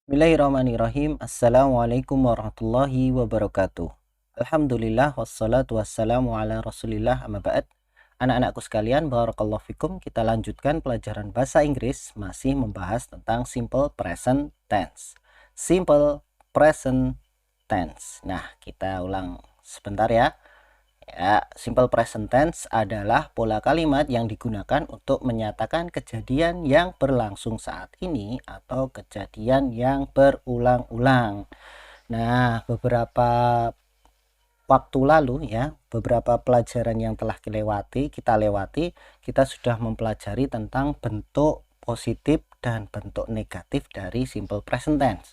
Bismillahirrahmanirrahim. Assalamualaikum warahmatullahi wabarakatuh. Alhamdulillah wassalatu wassalamu ala Rasulillah amma ba'd. Anak-anakku sekalian, barakallahu fikum. Kita lanjutkan pelajaran bahasa Inggris masih membahas tentang simple present tense. Simple present tense. Nah, kita ulang sebentar ya. Ya, simple present tense adalah pola kalimat yang digunakan untuk menyatakan kejadian yang berlangsung saat ini atau kejadian yang berulang-ulang. Nah, beberapa waktu lalu ya, beberapa pelajaran yang telah kita lewati, kita sudah mempelajari tentang bentuk positif dan bentuk negatif dari simple present tense.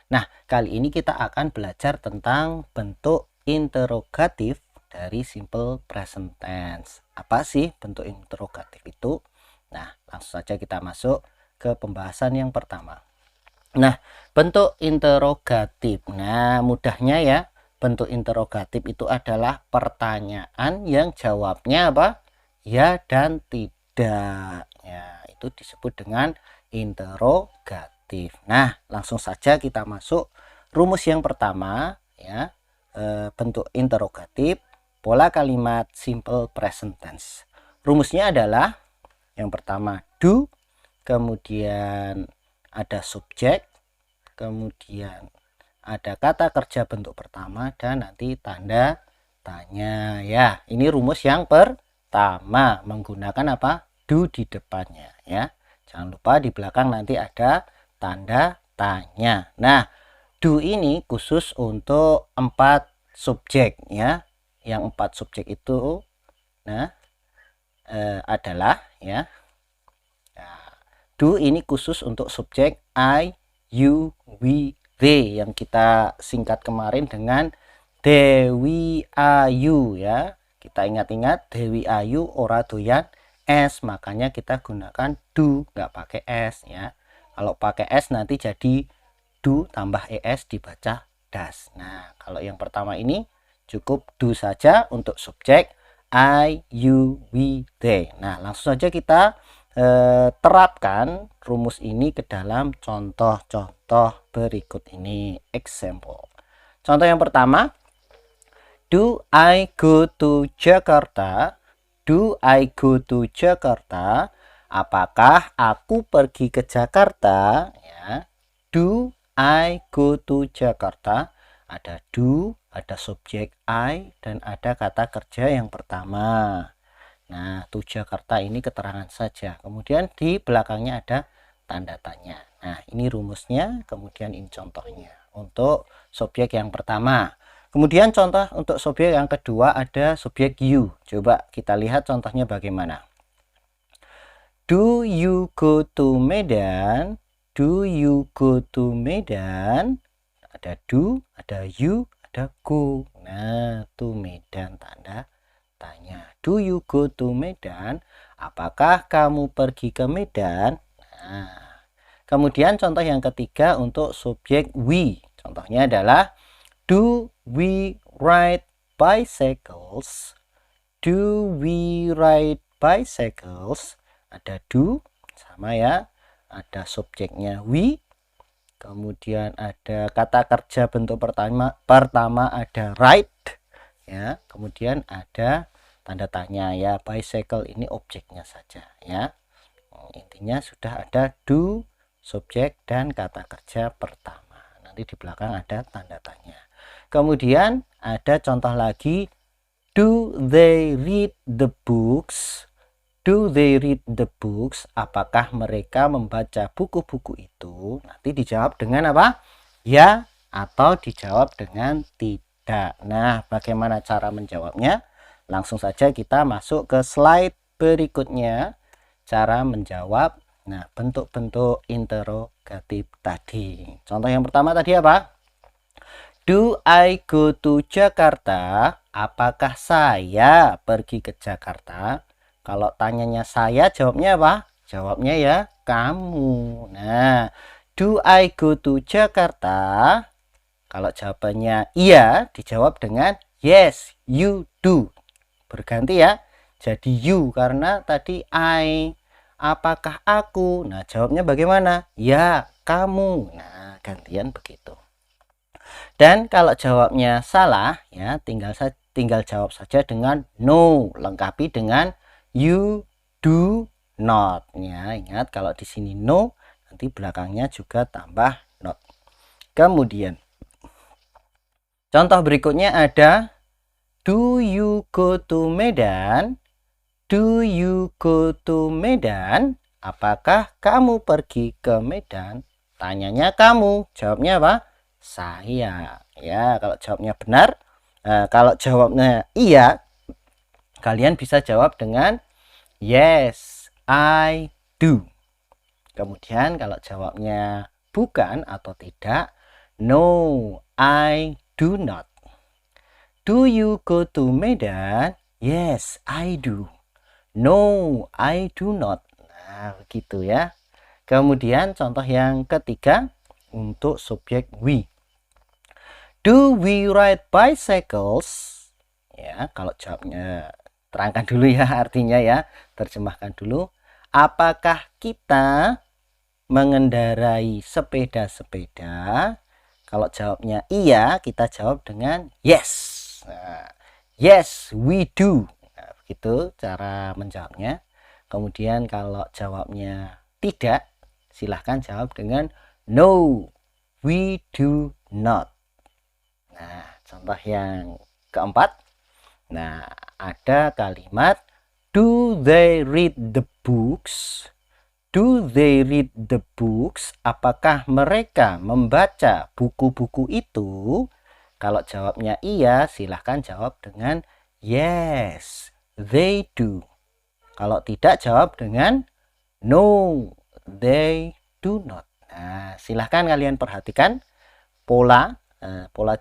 Nah, kali ini kita akan belajar tentang bentuk interrogatif dari simple present tense. Apa sih bentuk interrogatif itu? Nah, langsung saja kita masuk ke pembahasan yang pertama. Nah, bentuk interrogatif. Nah, mudahnya ya, bentuk interrogatif itu adalah pertanyaan yang jawabnya apa? Ya dan tidak. Ya, itu disebut dengan interrogatif. Nah, langsung saja kita masuk rumus yang pertama ya. Bentuk interrogatif, pola kalimat simple present tense. Rumusnya adalah yang pertama do, kemudian ada subjek, kemudian ada kata kerja bentuk pertama, dan nanti tanda tanya ya. Ini rumus yang pertama menggunakan apa? Do di depannya ya. Jangan lupa di belakang nanti ada tanda tanya. Nah, do ini khusus untuk 4 subjek ya. Yang 4 subjek itu adalah ya. Do ini khusus untuk subjek I, you, we, they yang kita singkat kemarin dengan Dewi Ayu ya. Kita ingat-ingat Dewi Ayu ora doyan es, makanya kita gunakan do, nggak pakai s ya. Kalau pakai s nanti jadi do tambah es dibaca das. Nah, kalau yang pertama ini cukup do saja untuk subjek I, you, we, they. Nah, langsung saja kita terapkan rumus ini ke dalam contoh-contoh berikut ini. Example. Contoh yang pertama, do I go to Jakarta? Do I go to Jakarta? Apakah aku pergi ke Jakarta? Ya. Do I go to Jakarta? Ada do, ada subjek I, dan ada kata kerja yang pertama. Nah, to Jakarta ini keterangan saja. Kemudian di belakangnya ada tanda tanya. Nah, ini rumusnya, kemudian ini contohnya. Untuk subjek yang pertama. Kemudian contoh untuk subjek yang kedua ada subjek you. Coba kita lihat contohnya bagaimana. Do you go to Medan? Do you go to Medan? Ada do, ada you, ada go. Nah, to Medan tanda tanya. Do you go to Medan? Apakah kamu pergi ke Medan? Nah, kemudian contoh yang ketiga untuk subjek we. Contohnya adalah do we ride bicycles? Do we ride bicycles? Ada do sama ya. Ada subjeknya we. Kemudian ada kata kerja bentuk pertama ada ride ya, kemudian ada tanda tanya ya. Bicycle ini objeknya saja ya. Intinya sudah ada do, subjek, dan kata kerja pertama. Nanti di belakang ada tanda tanya. Kemudian ada contoh lagi, do they read the books? Do they read the books? Apakah mereka membaca buku-buku itu? Nanti dijawab dengan apa? Ya atau dijawab dengan tidak. Nah, bagaimana cara menjawabnya? Langsung saja kita masuk ke slide berikutnya. Cara menjawab, nah, bentuk-bentuk interrogatif tadi. Contoh yang pertama tadi apa? Do I go to Jakarta? Apakah saya pergi ke Jakarta? Kalau tanyanya saya, jawabnya apa? Jawabnya ya kamu. Nah, do I go to Jakarta? Kalau jawabannya iya, dijawab dengan yes, you do. Berganti ya. Jadi you karena tadi I. Apakah aku? Nah, jawabnya bagaimana? Ya, kamu. Nah, gantian begitu. Dan kalau jawabnya salah ya tinggal jawab saja dengan no, lengkapi dengan you do not ya. Ingat kalau di sini no nanti belakangnya juga tambah not. Kemudian contoh berikutnya ada do you go to Medan? Do you go to Medan? Apakah kamu pergi ke Medan? Tanyanya kamu, jawabnya apa? Saya. Ya, kalau jawabnya benar, kalau jawabnya iya, kalian bisa jawab dengan yes, I do. Kemudian kalau jawabnya bukan atau tidak, no, I do not. Do you go to Medan? Yes, I do. No, I do not. Nah, begitu ya. Kemudian contoh yang ketiga untuk subjek we. Do we ride bicycles? Ya, kalau jawabnya terangkan dulu ya artinya ya, terjemahkan dulu. Apakah kita mengendarai sepeda-sepeda? Kalau jawabnya iya, kita jawab dengan yes. Nah, yes, we do. Nah, begitu cara menjawabnya. Kemudian kalau jawabnya tidak, silahkan jawab dengan no, we do not. Nah, contoh yang keempat. Nah, ada kalimat do they read the books? Do they read the books? Apakah mereka membaca buku-buku itu? Kalau jawabnya iya, silahkan jawab dengan yes, they do. Kalau tidak, jawab dengan no, they do not. Nah, silahkan kalian perhatikan pola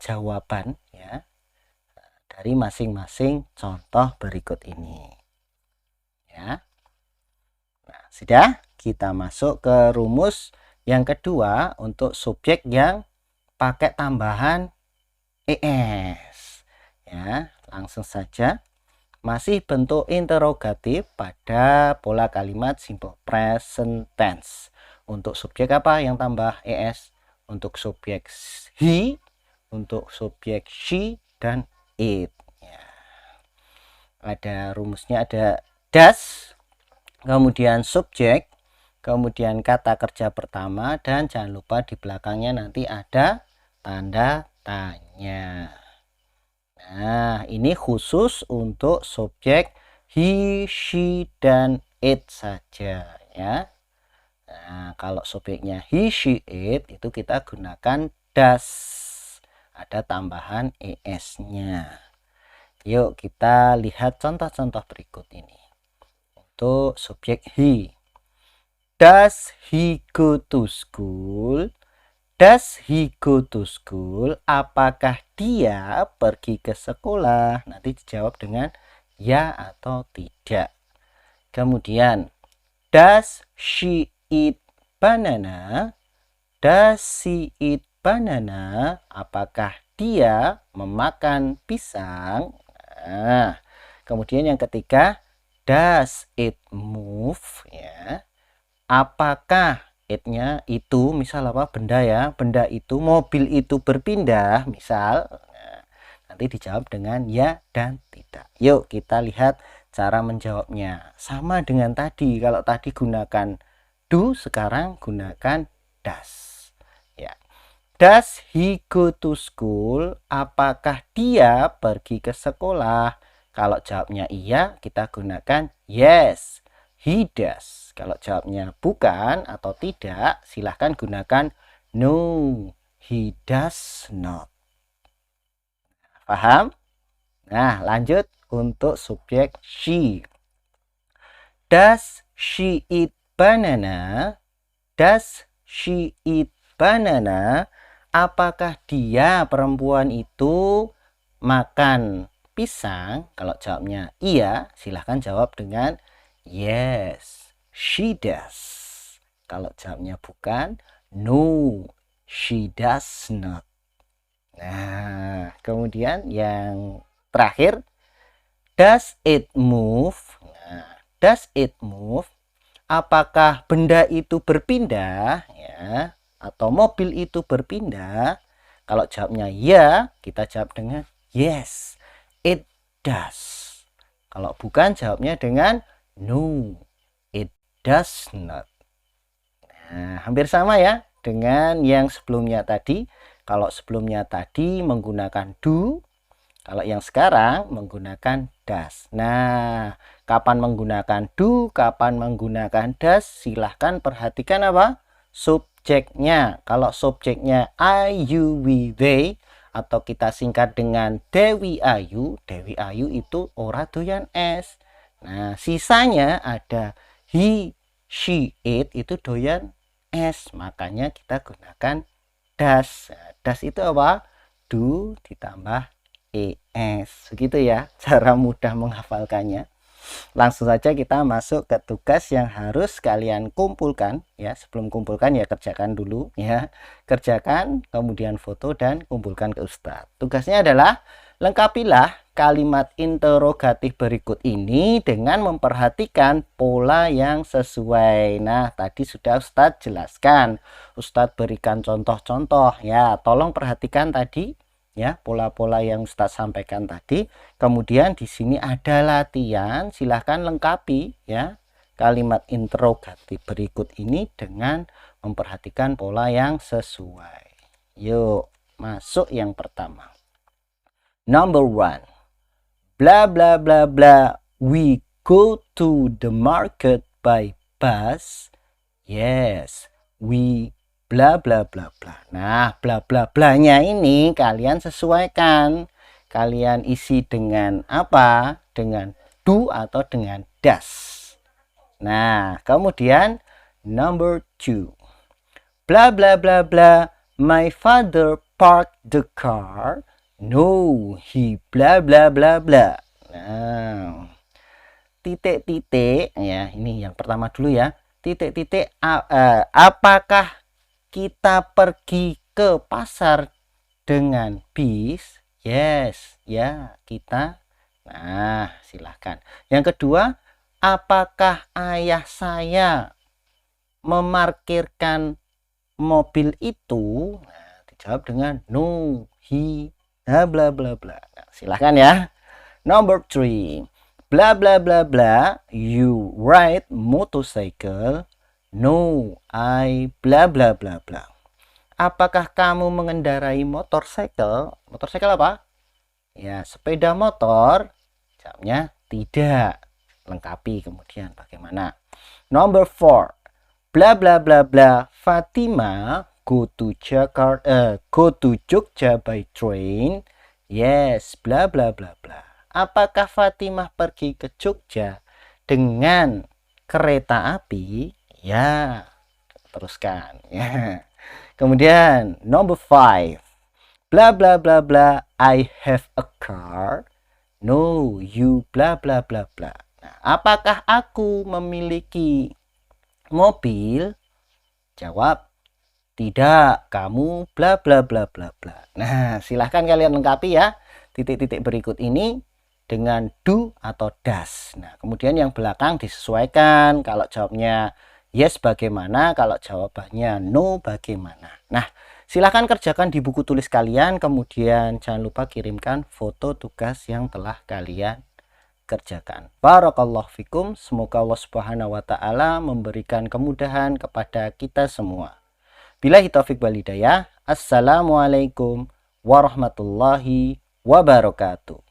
jawaban ya dari masing-masing contoh berikut ini. Ya. Nah, sudah kita masuk ke rumus yang kedua untuk subjek yang pakai tambahan es. Ya, langsung saja. Masih bentuk interrogatif pada pola kalimat simple present tense. Untuk subjek apa yang tambah es? Untuk subjek he, untuk subjek she, dan it. Ya. Ada rumusnya, ada does, kemudian subjek, kemudian kata kerja pertama, dan jangan lupa di belakangnya nanti ada tanda tanya. Nah, ini khusus untuk subjek he, she, dan it saja ya. Nah, kalau subjeknya he, she, it itu kita gunakan does. Ada tambahan es-nya. Yuk kita lihat contoh-contoh berikut ini. Untuk subjek he. Does he go to school? Does he go to school? Apakah dia pergi ke sekolah? Nanti dijawab dengan ya atau tidak. Kemudian, does she eat banana? Does she eat banana? Apakah dia memakan pisang? Nah, kemudian yang ketiga, does it move? Ya. Apakah it-nya itu misal apa benda ya, benda itu, mobil itu berpindah misal. Nah, nanti dijawab dengan ya dan tidak. Yuk kita lihat cara menjawabnya. Sama dengan tadi, kalau tadi gunakan do, sekarang gunakan does. Ya. Does he go to school? Apakah dia pergi ke sekolah? Kalau jawabnya iya, kita gunakan yes, he does. Kalau jawabnya bukan atau tidak, silahkan gunakan no, he does not. Paham? Nah, lanjut untuk subjek she. Does she eat banana? Does she eat banana? Apakah dia, perempuan itu, makan pisang? Kalau jawabnya iya, silahkan jawab dengan yes, she does. Kalau jawabnya bukan, no, she does not. Nah, kemudian yang terakhir, does it move? Nah, does it move? Apakah benda itu berpindah? Ya. atau mobil itu berpindah? Kalau jawabnya ya, kita jawab dengan yes, it does. Kalau bukan, jawabnya dengan no, it does not. Nah, hampir sama ya dengan yang sebelumnya tadi. Kalau sebelumnya tadi menggunakan do, kalau yang sekarang menggunakan does. Nah, kapan menggunakan do, kapan menggunakan does, silahkan perhatikan apa? Subjeknya. Kalau subjeknya I, you, we, they, atau kita singkat dengan Dewi Ayu. Dewi Ayu itu ora doyan es. Nah, sisanya ada he, she, it itu doyan es. Makanya kita gunakan does. Nah, does itu apa? Do ditambah es. Begitu ya cara mudah menghafalkannya. Langsung saja kita masuk ke tugas yang harus kalian kumpulkan ya. Sebelum kumpulkan ya kerjakan dulu ya. Kerjakan, kemudian foto dan kumpulkan ke Ustadz. Tugasnya adalah lengkapilah kalimat interrogatif berikut ini dengan memperhatikan pola yang sesuai. Nah, tadi sudah Ustadz jelaskan. Ustadz berikan contoh-contoh ya. Tolong perhatikan tadi ya, pola-pola yang Ustadz sampaikan tadi. Kemudian di sini ada latihan, silahkan lengkapi ya kalimat interrogatif berikut ini dengan memperhatikan pola yang sesuai. Yuk, masuk yang pertama. Number 1. Blah blah blah blah. We go to the market by bus. Yes, we bla bla bla bla. Nah, bla bla blanya ini kalian sesuaikan. Kalian isi dengan apa? Dengan do atau dengan does. Nah, kemudian number 2. Bla bla bla bla. My father parked the car. No, he bla bla bla bla. Nah, titik-titik ya, ini yang pertama dulu ya. Titik-titik apakah kita pergi ke pasar dengan bis? Yes, ya kita. Nah, silahkan. Yang kedua, apakah ayah saya memarkirkan mobil itu? Nah, dijawab dengan no, he, bla bla bla bla. Nah, silahkan ya. Number 3. Bla bla bla bla, you ride motorcycle. No, I bla bla bla bla. Apakah kamu mengendarai motorcycle? Motorcycle apa? Ya, sepeda motor. Jawabnya tidak. Lengkapi kemudian bagaimana. Number 4. Bla bla bla bla. Fatima go to Jogja by train. Yes, bla bla bla bla. Apakah Fatimah pergi ke Jogja dengan kereta api? Ya, teruskan ya. Kemudian number 5. Bla bla bla bla. I have a car. No, you bla bla bla bla. Nah, apakah aku memiliki mobil? Jawab tidak, kamu bla bla bla bla bla. Nah, silahkan kalian lengkapi ya titik-titik berikut ini dengan do atau does. Nah, kemudian yang belakang disesuaikan. Kalau jawabnya yes bagaimana, kalau jawabannya no bagaimana. Nah, silahkan kerjakan di buku tulis kalian, kemudian jangan lupa kirimkan foto tugas yang telah kalian kerjakan. Barakallahu fikum. Semoga Allah Subhanahu wa taala memberikan kemudahan kepada kita semua. Billahi taufik wal hidayah. Assalamualaikum warahmatullahi wabarakatuh.